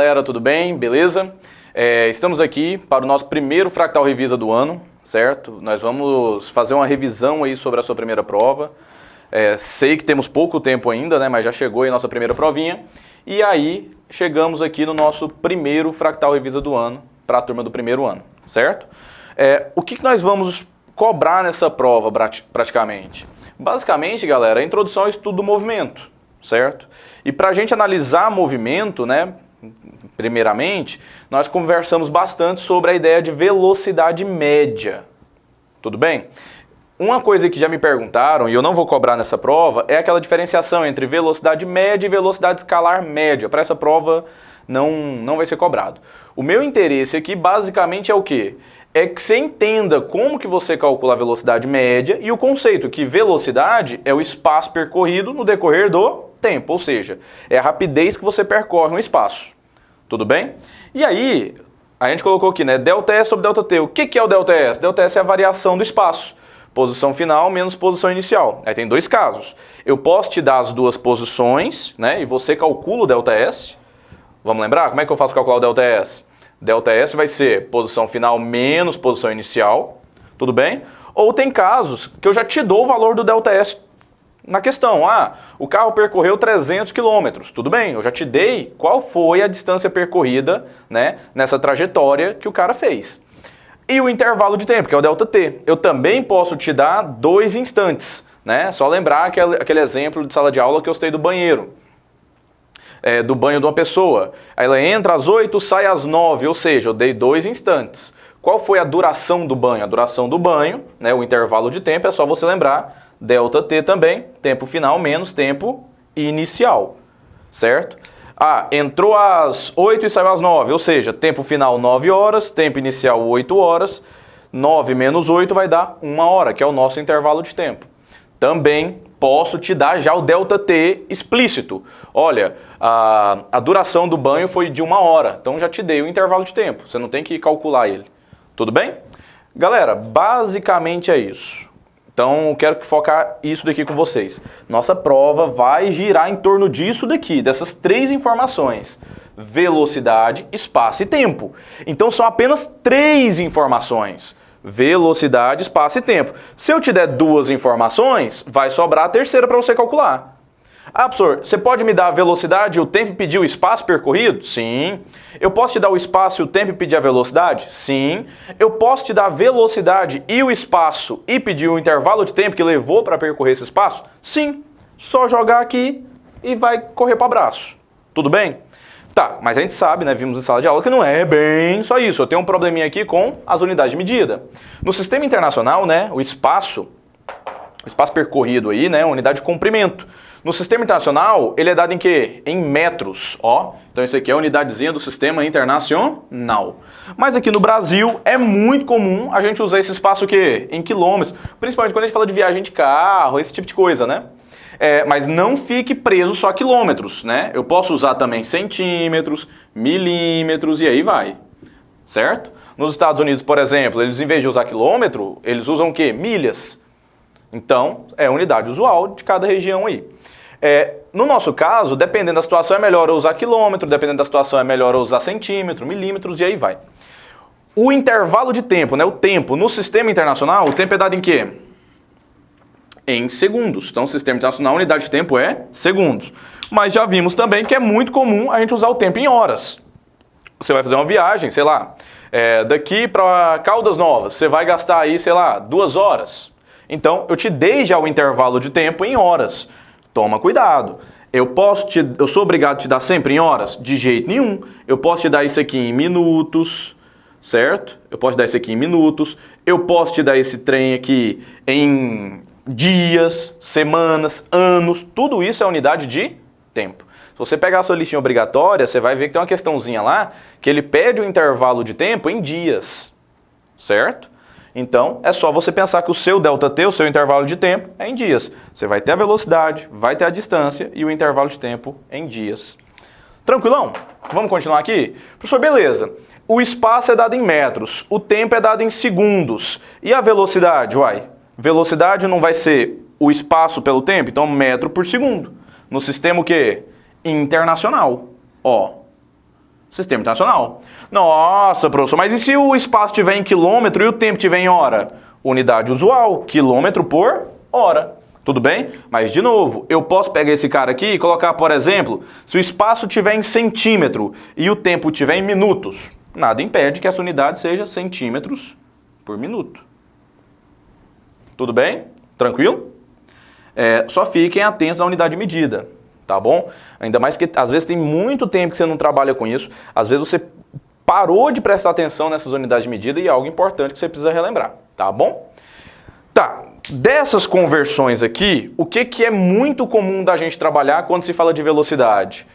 galera, tudo bem? Beleza? Estamos aqui para o nosso primeiro Fractal Revisa do ano, certo? Nós vamos fazer uma revisão aí sobre a sua primeira prova. Sei que temos pouco tempo ainda, né? Mas já chegou aí a nossa primeira provinha. E aí, chegamos aqui no nosso primeiro Fractal Revisa do ano, para a turma do primeiro ano, certo? O que nós vamos cobrar nessa prova, praticamente? Basicamente, galera, a introdução ao estudo do movimento, certo? E para a gente analisar movimento, né, primeiramente, nós conversamos bastante sobre a ideia de velocidade média. Tudo bem? Uma coisa que já me perguntaram, e eu não vou cobrar nessa prova, é aquela diferenciação entre velocidade média e velocidade escalar média. Para essa prova não vai ser cobrado. O meu interesse aqui basicamente é o quê? É que você entenda como que você calcula a velocidade média e o conceito que velocidade é o espaço percorrido no decorrer do tempo, ou seja, é a rapidez que você percorre um espaço. Tudo bem? E aí, a gente colocou aqui, né, ΔS sobre ΔT. O que é o ΔS? ΔS é a variação do espaço. Posição final menos posição inicial. Aí tem dois casos. Eu posso te dar as duas posições, né, e você calcula o ΔS. Vamos lembrar? Como é que eu faço calcular o ΔS? ΔS vai ser posição final menos posição inicial, tudo bem? Ou tem casos que eu já te dou o valor do ΔS na questão. O carro percorreu 300 km, tudo bem? Eu já te dei qual foi a distância percorrida, né, nessa trajetória que o cara fez. E o intervalo de tempo, que é o ΔT. Eu também posso te dar 2 instantes, né? Só lembrar aquele exemplo de sala de aula que eu citei do banheiro. Do banho de uma pessoa. Aí ela entra às 8, sai às 9, ou seja, eu dei 2 instantes. Qual foi a duração do banho? A duração do banho, né, o intervalo de tempo, é só você lembrar, ΔT também, tempo final menos tempo inicial, certo? Entrou às 8 e saiu às 9, ou seja, tempo final 9 horas, tempo inicial 8 horas, 9 menos 8 vai dar 1 hora, que é o nosso intervalo de tempo. Também posso te dar já o ΔT explícito. Olha, a duração do banho foi de 1 hora, então já te dei o intervalo de tempo, você não tem que calcular ele. Tudo bem? Galera, basicamente é isso. Então, eu quero focar isso daqui com vocês. Nossa prova vai girar em torno disso daqui, dessas 3 informações. Velocidade, espaço e tempo. Então, são apenas 3 informações. Velocidade, espaço e tempo. Se eu te der 2 informações, vai sobrar a terceira para você calcular. Professor, você pode me dar a velocidade e o tempo e pedir o espaço percorrido? Sim. Eu posso te dar o espaço e o tempo e pedir a velocidade? Sim. Eu posso te dar a velocidade e o espaço e pedir o intervalo de tempo que levou para percorrer esse espaço? Sim. Só jogar aqui e vai correr para o abraço. Tudo bem? Tá, mas a gente sabe, né, vimos em sala de aula que não é bem só isso. Eu tenho um probleminha aqui com as unidades de medida. No sistema internacional, né, o espaço percorrido aí, né, unidade de comprimento. No sistema internacional, ele é dado em quê? Em metros, ó. Então isso aqui é a unidadezinha do sistema internacional. Mas aqui no Brasil é muito comum a gente usar esse espaço o quê? Em quilômetros. Principalmente quando a gente fala de viagem de carro, esse tipo de coisa, né? Mas não fique preso só a quilômetros, né? Eu posso usar também centímetros, milímetros e aí vai, certo? Nos Estados Unidos, por exemplo, eles em vez de usar quilômetro, eles usam o quê? Milhas. Então, é a unidade usual de cada região aí. No nosso caso, dependendo da situação, é melhor eu usar quilômetro, dependendo da situação, é melhor eu usar centímetro, milímetros e aí vai. O intervalo de tempo, né? O tempo no sistema internacional, o tempo é dado em quê? Em segundos. Então, o sistema internacional, a unidade de tempo é segundos. Mas já vimos também que é muito comum a gente usar o tempo em horas. Você vai fazer uma viagem, sei lá, daqui para Caldas Novas, você vai gastar aí, sei lá, 2 horas. Então, eu te dei já o intervalo de tempo em horas. Toma cuidado. Eu sou obrigado a te dar sempre em horas? De jeito nenhum. Eu posso te dar isso aqui em minutos, certo? Eu posso te dar isso aqui em minutos. Eu posso te dar esse trem aqui em dias, semanas, anos. Tudo isso é unidade de tempo. Se você pegar a sua listinha obrigatória, você vai ver que tem uma questãozinha lá que ele pede o intervalo de tempo em dias, certo? Então, é só você pensar que o seu ΔT, o seu intervalo de tempo, é em dias. Você vai ter a velocidade, vai ter a distância e o intervalo de tempo em dias. Tranquilão? Vamos continuar aqui? Professor, beleza. O espaço é dado em metros, o tempo é dado em segundos. E a velocidade? Velocidade não vai ser o espaço pelo tempo? Então, metro por segundo. No sistema o quê? Internacional. Ó. Sistema internacional. Nossa, professor, mas e se o espaço estiver em quilômetro e o tempo estiver em hora? Unidade usual, quilômetro por hora. Tudo bem? Mas, de novo, eu posso pegar esse cara aqui e colocar, por exemplo, se o espaço estiver em centímetro e o tempo estiver em minutos, nada impede que essa unidade seja centímetros por minuto. Tudo bem? Tranquilo? Só fiquem atentos à unidade de medida, tá bom? Ainda mais porque às vezes tem muito tempo que você não trabalha com isso, às vezes você parou de prestar atenção nessas unidades de medida e é algo importante que você precisa relembrar, tá bom? Tá, dessas conversões aqui, o que é muito comum da gente trabalhar quando se fala de velocidade?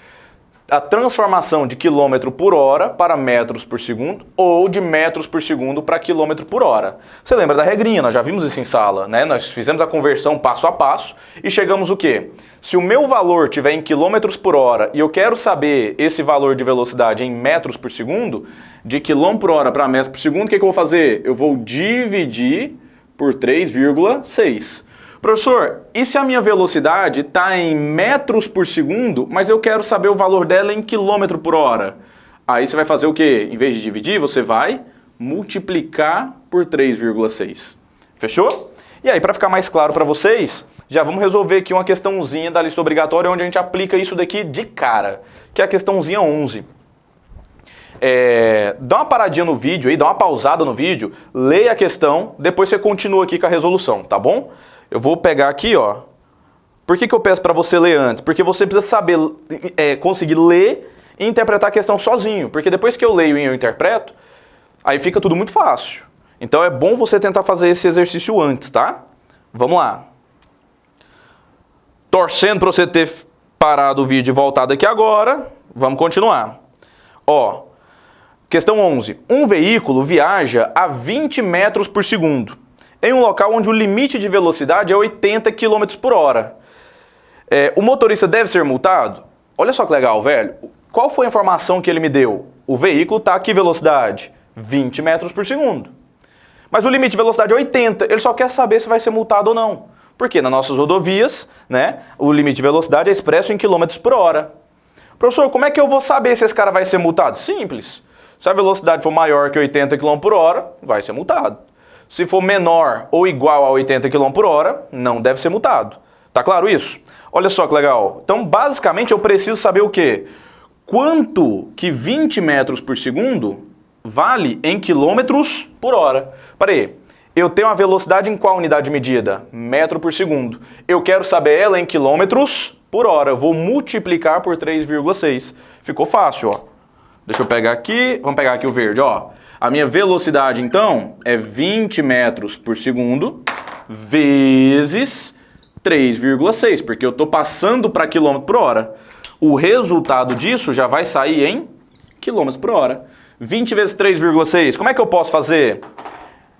A transformação de quilômetro por hora para metros por segundo ou de metros por segundo para quilômetro por hora. Você lembra da regrinha, nós já vimos isso em sala, né? Nós fizemos a conversão passo a passo e chegamos o quê? Se o meu valor estiver em quilômetros por hora e eu quero saber esse valor de velocidade em metros por segundo, de quilômetro por hora para metros por segundo, o que eu vou fazer? Eu vou dividir por 3,6. Professor, e se a minha velocidade está em metros por segundo, mas eu quero saber o valor dela em quilômetro por hora? Aí você vai fazer o quê? Em vez de dividir, você vai multiplicar por 3,6. Fechou? E aí, para ficar mais claro para vocês, já vamos resolver aqui uma questãozinha da lista obrigatória, onde a gente aplica isso daqui de cara, que é a questãozinha 11. Dá uma paradinha no vídeo aí, dá uma pausada no vídeo, leia a questão, depois você continua aqui com a resolução, tá bom? Eu vou pegar aqui, ó. Por que eu peço para você ler antes? Porque você precisa saber, conseguir ler e interpretar a questão sozinho. Porque depois que eu leio e eu interpreto, aí fica tudo muito fácil. Então é bom você tentar fazer esse exercício antes, tá? Vamos lá. Torcendo para você ter parado o vídeo e voltado aqui agora, vamos continuar. Ó, questão 11. Um veículo viaja a 20 metros por segundo. Em um local onde o limite de velocidade é 80 km por hora. O motorista deve ser multado? Olha só que legal, velho. Qual foi a informação que ele me deu? O veículo está a que velocidade? 20 metros por segundo. Mas o limite de velocidade é 80. Ele só quer saber se vai ser multado ou não. Porque nas nossas rodovias, né, o limite de velocidade é expresso em quilômetros por hora. Professor, como é que eu vou saber se esse cara vai ser multado? Simples. Se a velocidade for maior que 80 km por hora, vai ser multado. Se for menor ou igual a 80 km por hora, não deve ser multado. Tá claro isso? Olha só que legal. Então, basicamente, eu preciso saber o quê? Quanto que 20 metros por segundo vale em quilômetros por hora? Peraí, eu tenho a velocidade em qual unidade de medida? Metro por segundo. Eu quero saber ela em quilômetros por hora. Eu vou multiplicar por 3,6. Ficou fácil, ó. Deixa eu pegar aqui, vamos pegar aqui o verde, ó. A minha velocidade, então, é 20 metros por segundo vezes 3,6, porque eu estou passando para quilômetro por hora. O resultado disso já vai sair em quilômetros por hora. 20 vezes 3,6, como é que eu posso fazer?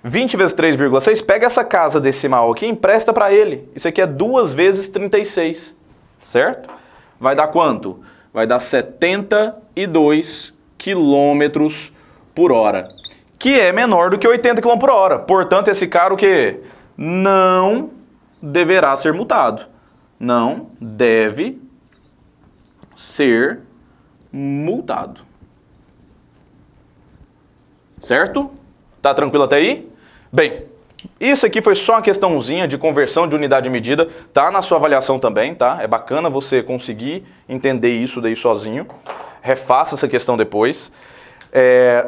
20 vezes 3,6, pega essa casa decimal aqui e empresta para ele. Isso aqui é 2 vezes 36, certo? Vai dar quanto? Vai dar 72 quilômetros por hora, que é menor do que 80 km por hora. Portanto, esse cara o quê? Não deverá ser multado. Não deve ser multado. Certo? Tá tranquilo até aí? Bem, isso aqui foi só uma questãozinha de conversão de unidade de medida. Tá na sua avaliação também, tá? É bacana você conseguir entender isso daí sozinho. Refaça essa questão depois.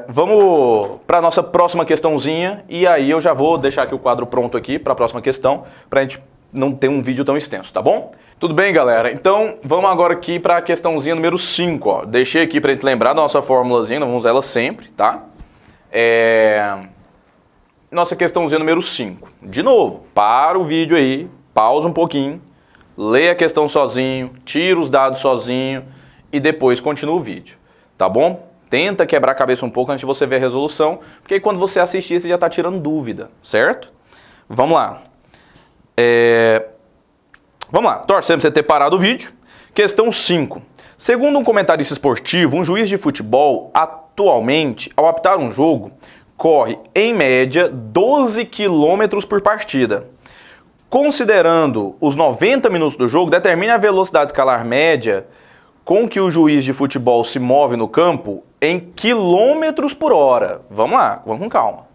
Vamos para a nossa próxima questãozinha e aí eu já vou deixar aqui o quadro pronto aqui para a próxima questão, para a gente não ter um vídeo tão extenso, tá bom? Tudo bem, galera? Então vamos agora aqui para a questãozinha número 5, ó. Deixei aqui para a gente lembrar da nossa formulazinha, nós vamos usar ela sempre, tá? Nossa questãozinha número 5. De novo, para o vídeo aí, pausa um pouquinho, lê a questão sozinho, tira os dados sozinho e depois continua o vídeo, tá bom? Tenta quebrar a cabeça um pouco antes de você ver a resolução, porque aí quando você assistir, você já está tirando dúvida, certo? Vamos lá. Vamos lá, torcendo pra você ter parado o vídeo. Questão 5. Segundo um comentarista esportivo, um juiz de futebol, atualmente, ao apitar um jogo, corre, em média, 12 km por partida. Considerando os 90 minutos do jogo, determine a velocidade escalar média com que o juiz de futebol se move no campo em quilômetros por hora. Vamos lá, vamos com calma.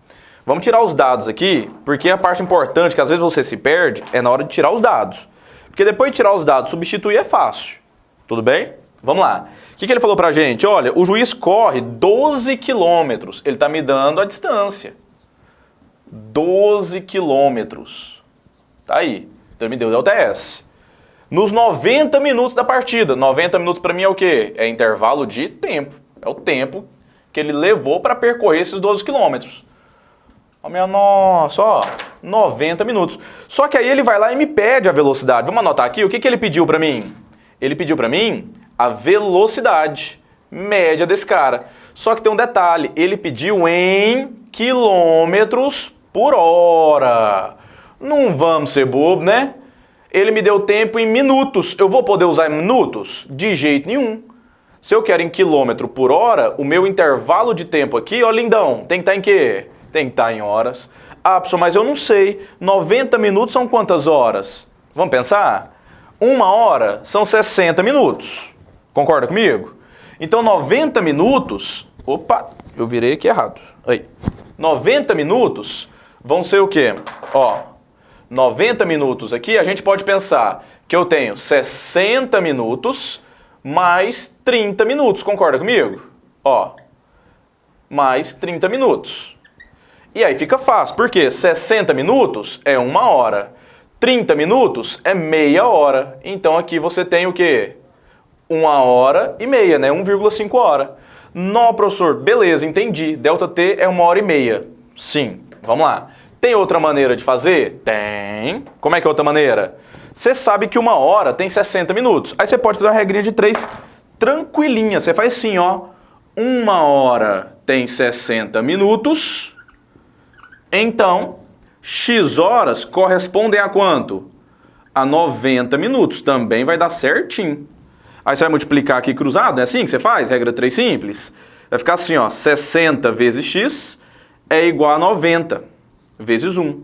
Vamos tirar os dados aqui, porque a parte importante, que às vezes você se perde, é na hora de tirar os dados. Porque depois de tirar os dados, substituir é fácil. Tudo bem? Vamos lá. O que ele falou pra gente? Olha, o juiz corre 12 quilômetros. Ele está me dando a distância. 12 quilômetros. Tá aí. Então ele me deu o delta S. Nos 90 minutos da partida. 90 minutos para mim é o quê? É intervalo de tempo. É o tempo que ele levou para percorrer esses 12 quilômetros. Oh, minha nossa, ó, 90 minutos. Só que aí ele vai lá e me pede a velocidade. Vamos anotar aqui, o que ele pediu para mim? Ele pediu para mim a velocidade média desse cara. Só que tem um detalhe, ele pediu em quilômetros por hora. Não vamos ser bobo, né? Ele me deu tempo em minutos. Eu vou poder usar em minutos? De jeito nenhum. Se eu quero em quilômetro por hora, o meu intervalo de tempo aqui, ó, lindão, tem que estar em quê? Tem que estar em horas. Ah, professor, mas eu não sei. 90 minutos são quantas horas? Vamos pensar? 1 hora são 60 minutos. Concorda comigo? Então 90 minutos... Opa, eu virei aqui errado. Aí. 90 minutos vão ser o quê? Ó, 90 minutos aqui, a gente pode pensar que eu tenho 60 minutos mais 30 minutos. Concorda comigo? Ó, mais 30 minutos. E aí fica fácil, porque 60 minutos é 1 hora, 30 minutos é meia hora. Então aqui você tem o quê? 1 hora e meia, né? 1,5 hora. Não, professor, beleza, entendi. Delta T é 1 hora e meia. Sim, vamos lá. Tem outra maneira de fazer? Tem. Como é que é outra maneira? Você sabe que 1 hora tem 60 minutos. Aí você pode fazer uma regrinha de 3 tranquilinha. Você faz assim, ó. 1 hora tem 60 minutos. Então, X horas correspondem a quanto? A 90 minutos. Também vai dar certinho. Aí você vai multiplicar aqui cruzado, é assim que você faz? Regra 3 simples. Vai ficar assim, ó. 60 vezes X é igual a 90 vezes 1.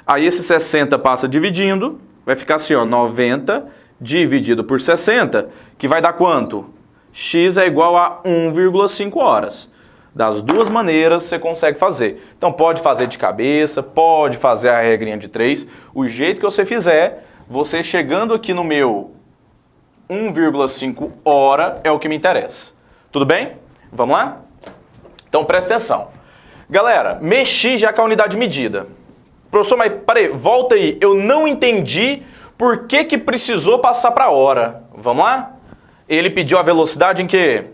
Aí esse 60 passa dividindo. Vai ficar assim, ó. 90 dividido por 60, que vai dar quanto? X é igual a 1,5 horas. Das duas maneiras você consegue fazer. Então pode fazer de cabeça, pode fazer a regrinha de 3. O jeito que você fizer, você chegando aqui no meu 1,5 hora é o que me interessa. Tudo bem? Vamos lá? Então presta atenção. Galera, mexi já com a unidade de medida. Professor, mas peraí, volta aí. Eu não entendi por que precisou passar para hora. Vamos lá? Ele pediu a velocidade em quê?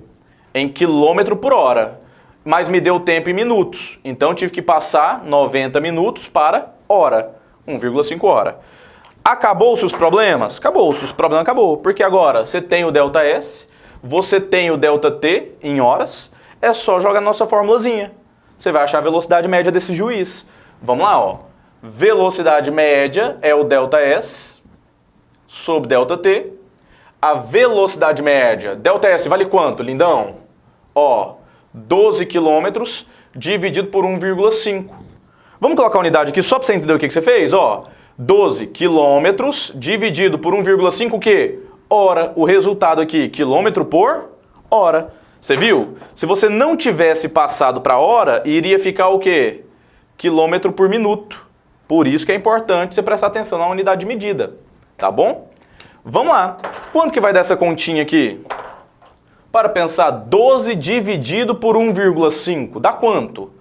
Em quilômetro por hora. Mas me deu tempo em minutos. Então tive que passar 90 minutos para hora. 1,5 hora. Acabou-se os problemas? Acabou-se. Os problemas acabou. Porque agora você tem o delta S, você tem o delta T em horas, é só jogar a nossa formulazinha. Você vai achar a velocidade média desse juiz. Vamos lá, ó. Velocidade média é o delta S sobre delta T. A velocidade média, delta S vale quanto, lindão? Ó, 12 quilômetros dividido por 1,5. Vamos colocar a unidade aqui só para você entender o que você fez? Ó, 12 quilômetros dividido por 1,5 o quê? Hora. O resultado aqui, quilômetro por hora. Você viu? Se você não tivesse passado para hora, iria ficar o quê? Quilômetro por minuto. Por isso que é importante você prestar atenção na unidade de medida. Tá bom? Vamos lá. Quanto que vai dar essa continha aqui? Para pensar, 12 dividido por 1,5. Dá quanto?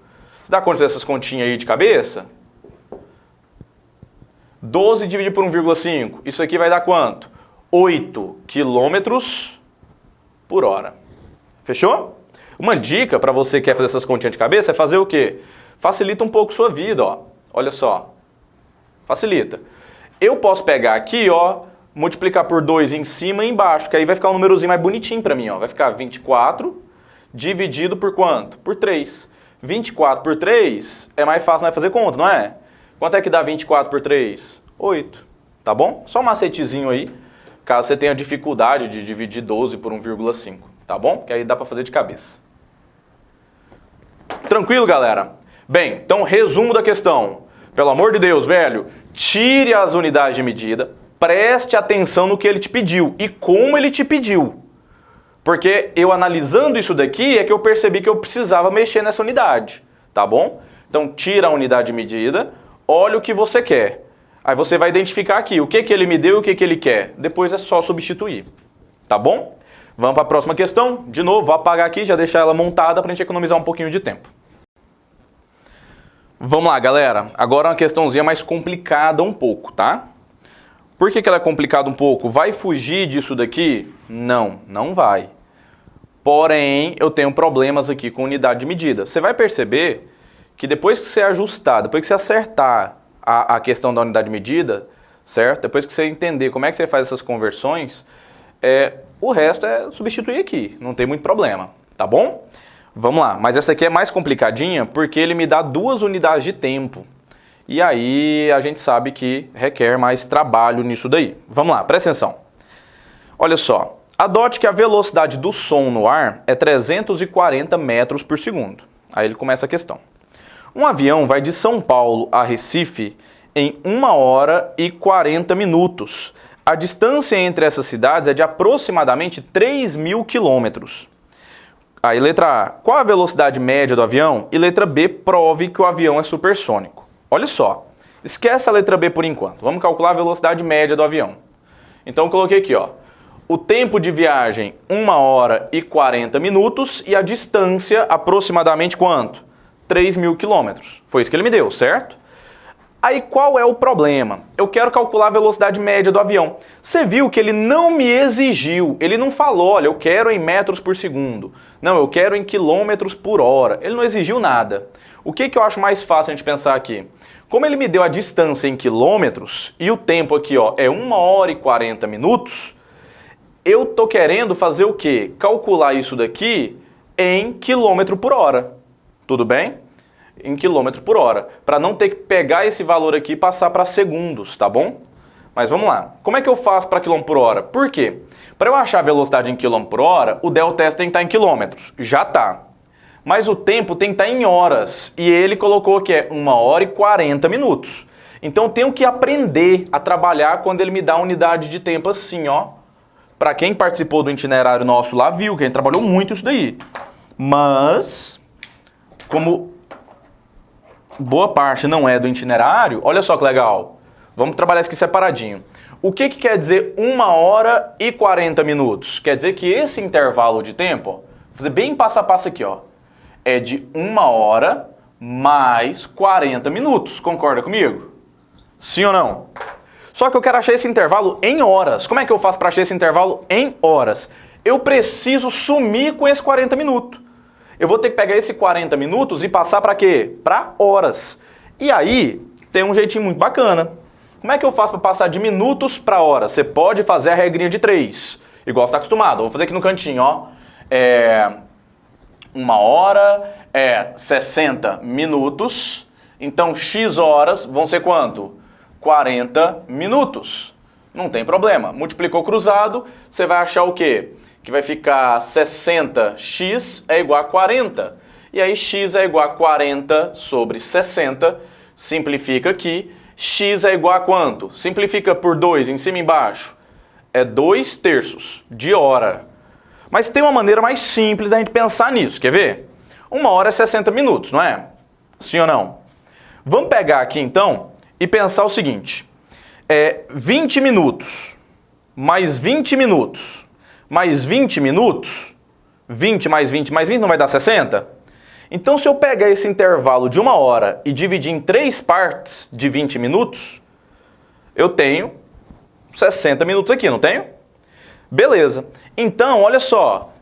Você dá conta dessas continhas aí de cabeça? 12 dividido por 1,5. Isso aqui vai dar quanto? 8 quilômetros por hora. Fechou? Uma dica para você que quer fazer essas continhas de cabeça é fazer o quê? Facilita um pouco sua vida, ó. Olha só. Facilita. Eu posso pegar aqui, ó, multiplicar por 2 em cima e embaixo, que aí vai ficar um númerozinho mais bonitinho para mim, ó. Vai ficar 24 dividido por quanto? Por 3. 24 por 3 é mais fácil, não é fazer conta, não é? Quanto é que dá 24 por 3? 8. Tá bom? Só um macetezinho aí, caso você tenha dificuldade de dividir 12 por 1,5. Tá bom? Que aí dá para fazer de cabeça. Tranquilo, galera? Bem, então resumo da questão. Pelo amor de Deus, velho, tire as unidades de medida, preste atenção no que ele te pediu e como ele te pediu. Porque eu analisando isso daqui é que eu percebi que eu precisava mexer nessa unidade, tá bom? Então tira a unidade de medida, olha o que você quer. Aí você vai identificar aqui o que ele me deu e o que ele quer. Depois é só substituir, tá bom? Vamos para a próxima questão. De novo, vou apagar aqui, já deixar ela montada para a gente economizar um pouquinho de tempo. Vamos lá, galera. Agora uma questãozinha mais complicada um pouco, tá? Por que ela é complicada um pouco? Vai fugir disso daqui? Não, não vai. Porém, eu tenho problemas aqui com unidade de medida. Você vai perceber que depois que você ajustar, depois que você acertar a questão da unidade de medida, certo? Depois que você entender como é que você faz essas conversões, o resto é substituir aqui, não tem muito problema, tá bom? Vamos lá, mas essa aqui é mais complicadinha porque ele me dá 2 unidades de tempo. E aí a gente sabe que requer mais trabalho nisso daí. Vamos lá, presta atenção. Olha só, adote que a velocidade do som no ar é 340 metros por segundo. Aí ele começa a questão. Um avião vai de São Paulo a Recife em 1 hora e 40 minutos. A distância entre essas cidades é de aproximadamente 3.000 quilômetros. Aí, letra A, qual a velocidade média do avião? E letra B, prove que o avião é supersônico. Olha só, esquece a letra B por enquanto. Vamos calcular a velocidade média do avião. Então, eu coloquei aqui, ó, o tempo de viagem 1 hora e 40 minutos e a distância aproximadamente quanto? 3.000 quilômetros. Foi isso que ele me deu, certo? Aí qual é o problema? Eu quero calcular a velocidade média do avião. Você viu que ele não me exigiu, ele não falou, olha, eu quero em metros por segundo. Não, eu quero em quilômetros por hora. Ele não exigiu nada. O que eu acho mais fácil a gente pensar aqui? Como ele me deu a distância em quilômetros e o tempo aqui ó, é 1 hora e 40 minutos, eu tô querendo fazer o quê? Calcular isso daqui em quilômetro por hora. Tudo bem? Em quilômetro por hora, para não ter que pegar esse valor aqui e passar para segundos, tá bom? Mas vamos lá. Como é que eu faço para quilômetro por hora? Por quê? Para eu achar a velocidade em quilômetro por hora, o ΔS tem que estar em quilômetros. Já tá. Mas o tempo tem que estar em horas. E ele colocou que é 1 hora e 40 minutos. Então eu tenho que aprender a trabalhar quando ele me dá unidade de tempo assim, ó. Para quem participou do itinerário nosso lá, viu que a gente trabalhou muito isso daí. Mas, como boa parte não é do itinerário, olha só que legal. Vamos trabalhar isso aqui separadinho. O que quer dizer 1 hora e 40 minutos? Quer dizer que esse intervalo de tempo, ó, vou fazer bem passo a passo aqui, ó, é de 1 hora mais 40 minutos. Concorda comigo? Sim ou não? Só que eu quero achar esse intervalo em horas. Como é que eu faço para achar esse intervalo em horas? Eu preciso sumir com esse 40 minutos. Eu vou ter que pegar esse 40 minutos e passar para quê? Para horas. E aí, tem um jeitinho muito bacana. Como é que eu faço para passar de minutos para horas? Você pode fazer a regrinha de 3, igual você está acostumado. Vou fazer aqui no cantinho, ó. 1 hora é 60 minutos. Então, X horas vão ser quanto? 40 minutos. Não tem problema. Multiplicou cruzado, você vai achar o quê? Que vai ficar 60x é igual a 40. E aí x é igual a 40 sobre 60. Simplifica aqui. X é igual a quanto? Simplifica por 2 em cima e embaixo. É 2/3 de hora. Mas tem uma maneira mais simples da gente pensar nisso. Quer ver? 1 hora é 60 minutos, não é? Sim ou não? Vamos pegar aqui então e pensar o seguinte. 20 minutos mais 20 minutos mais 20 minutos, 20 mais 20 mais 20 não vai dar 60? Então, se eu pegar esse intervalo de 1 hora e dividir em 3 partes de 20 minutos, eu tenho 60 minutos aqui, não tenho? Beleza. Então, olha só,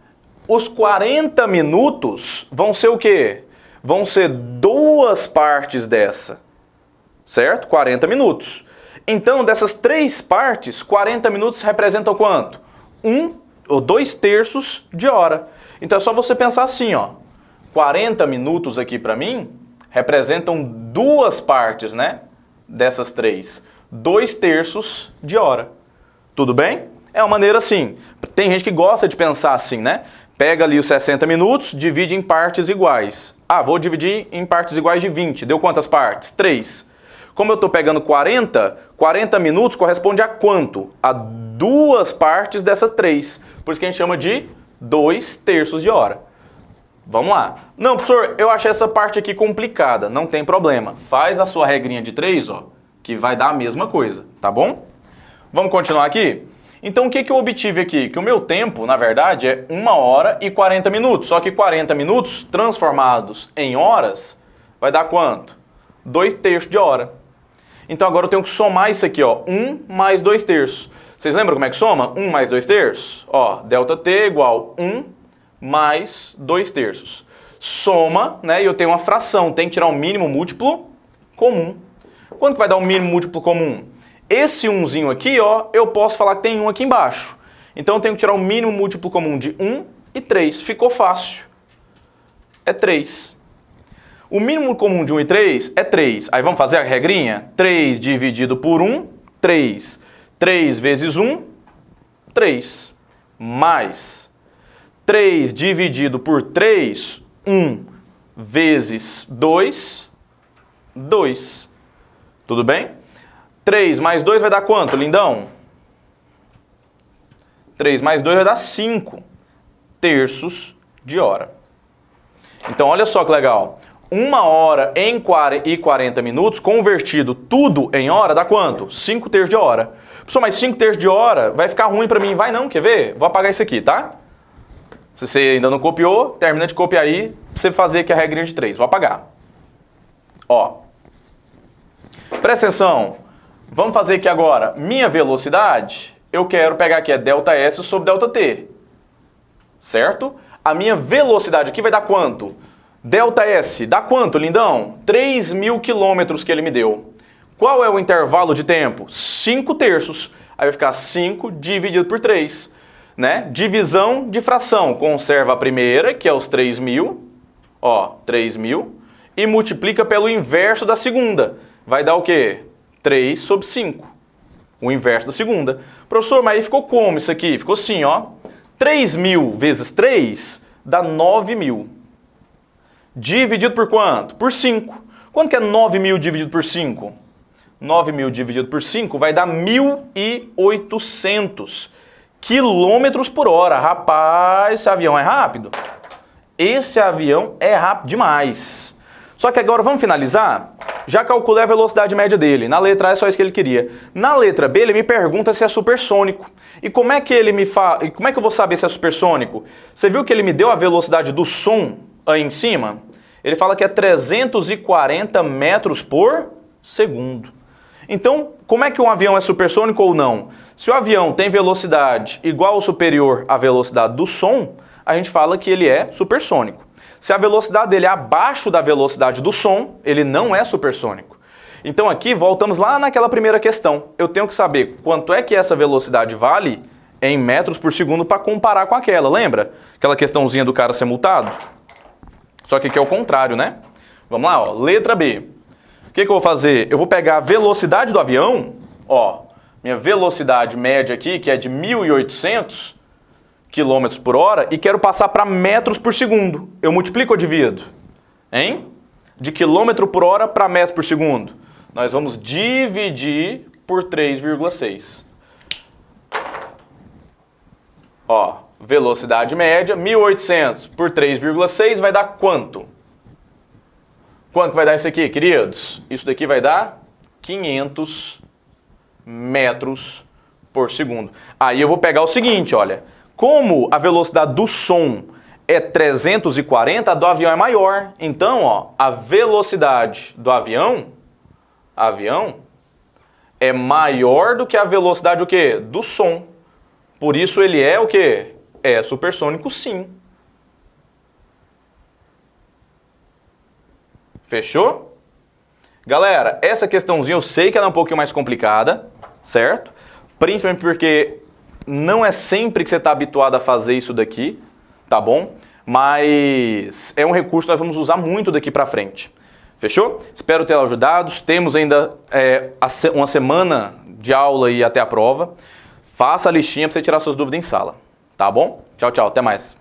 os 40 minutos vão ser o quê? Vão ser 2 partes dessa, certo? 40 minutos. Então, dessas 3 partes, 40 minutos representam quanto? 1 ou 2/3 de hora. Então é só você pensar assim, ó. 40 minutos aqui para mim representam 2 partes, né? Dessas 3. 2/3 de hora. Tudo bem? É uma maneira assim. Tem gente que gosta de pensar assim, né? Pega ali os 60 minutos, divide em partes iguais. Ah, vou dividir em partes iguais de 20. Deu quantas partes? 3. Como eu estou pegando 40, 40 minutos corresponde a quanto? A 2 partes dessas 3. Por isso que a gente chama de 2/3 de hora. Vamos lá. Não, professor, eu achei essa parte aqui complicada. Não tem problema. Faz a sua regrinha de 3, ó, que vai dar a mesma coisa, tá bom? Vamos continuar aqui? Então, o que eu obtive aqui? Que o meu tempo, na verdade, é 1 hora e 40 minutos. Só que 40 minutos transformados em horas vai dar quanto? 2/3 de hora. Então, agora eu tenho que somar isso aqui, ó. 1 mais 2/3. Vocês lembram como é que soma? 1 mais 2/3? Ó, ΔT é igual 1 mais 2/3. Soma, né? E eu tenho uma fração. Tem que tirar um mínimo múltiplo comum. Quanto que vai dar um mínimo múltiplo comum? Esse 1zinho aqui, ó, eu posso falar que tem 1 aqui embaixo. Então eu tenho que tirar o mínimo múltiplo comum de 1 e 3. Ficou fácil. É 3. O mínimo comum de 1 e 3 é 3. Aí vamos fazer a regrinha? 3 dividido por 1, 3. 3 vezes 1, 3. Mais 3 dividido por 3, 1 vezes 2, 2. Tudo bem? 3 mais 2 vai dar quanto, lindão? 3 mais 2 vai dar 5/3 de hora. Então, olha só que legal. 1 hora e 40 minutos, convertido tudo em hora, dá quanto? 5/3 de hora. Pessoal, mas 5/3 de hora vai ficar ruim pra mim. Vai não, quer ver? Vou apagar isso aqui, tá? Se você ainda não copiou, termina de copiar aí, pra você fazer aqui a regrinha de 3. Vou apagar. Ó. Presta atenção. Vamos fazer aqui agora, minha velocidade, eu quero pegar aqui a ΔS sobre ΔT, certo? A minha velocidade aqui vai dar quanto? ΔS, dá quanto, lindão? 3.000 quilômetros que ele me deu. Qual é o intervalo de tempo? 5/3. Aí vai ficar 5 dividido por 3, né? Divisão de fração, conserva a primeira, que é os 3.000, ó, 3.000, e multiplica pelo inverso da segunda. Vai dar o quê? 3 sobre 5, o inverso da segunda. Professor, mas aí ficou como isso aqui? Ficou assim, ó. 3.000 vezes 3 dá 9.000. Dividido por quanto? Por 5. Quanto que é 9.000 dividido por 5? 9.000 dividido por 5 vai dar 1.800 quilômetros por hora. Rapaz, esse avião é rápido? Esse avião é rápido demais. Só que agora vamos finalizar? Já calculei a velocidade média dele. Na letra A é só isso que ele queria. Na letra B ele me pergunta se é supersônico. E como é que como é que eu vou saber se é supersônico? Você viu que ele me deu a velocidade do som aí em cima? Ele fala que é 340 metros por segundo. Então, como é que um avião é supersônico ou não? Se o avião tem velocidade igual ou superior à velocidade do som, a gente fala que ele é supersônico. Se a velocidade dele é abaixo da velocidade do som, ele não é supersônico. Então aqui voltamos lá naquela primeira questão. Eu tenho que saber quanto é que essa velocidade vale em metros por segundo para comparar com aquela. Lembra? Aquela questãozinha do cara ser multado? Só que aqui é o contrário, né? Vamos lá, ó. Letra B. O que eu vou fazer? Eu vou pegar a velocidade do avião, ó. Minha velocidade média aqui, que é de 1.800 quilômetros por hora, e quero passar para metros por segundo. Eu multiplico ou divido? Hein? De quilômetro por hora para metro por segundo. Nós vamos dividir por 3,6. Ó, velocidade média, 1.800 por 3,6 vai dar quanto? Quanto que vai dar isso aqui, queridos? Isso daqui vai dar 500 metros por segundo. Aí eu vou pegar o seguinte, olha. Como a velocidade do som é 340, a do avião é maior. Então, ó, a velocidade do avião é maior do que a velocidade o quê? Do som. Por isso ele é o quê? É supersônico, sim. Fechou? Galera, essa questãozinha eu sei que ela é um pouquinho mais complicada, certo? Principalmente porque não é sempre que você está habituado a fazer isso daqui, tá bom? Mas é um recurso que nós vamos usar muito daqui para frente. Fechou? Espero ter ajudado. Temos ainda uma semana de aula e até a prova. Faça a listinha para você tirar suas dúvidas em sala. Tá bom? Tchau, tchau. Até mais.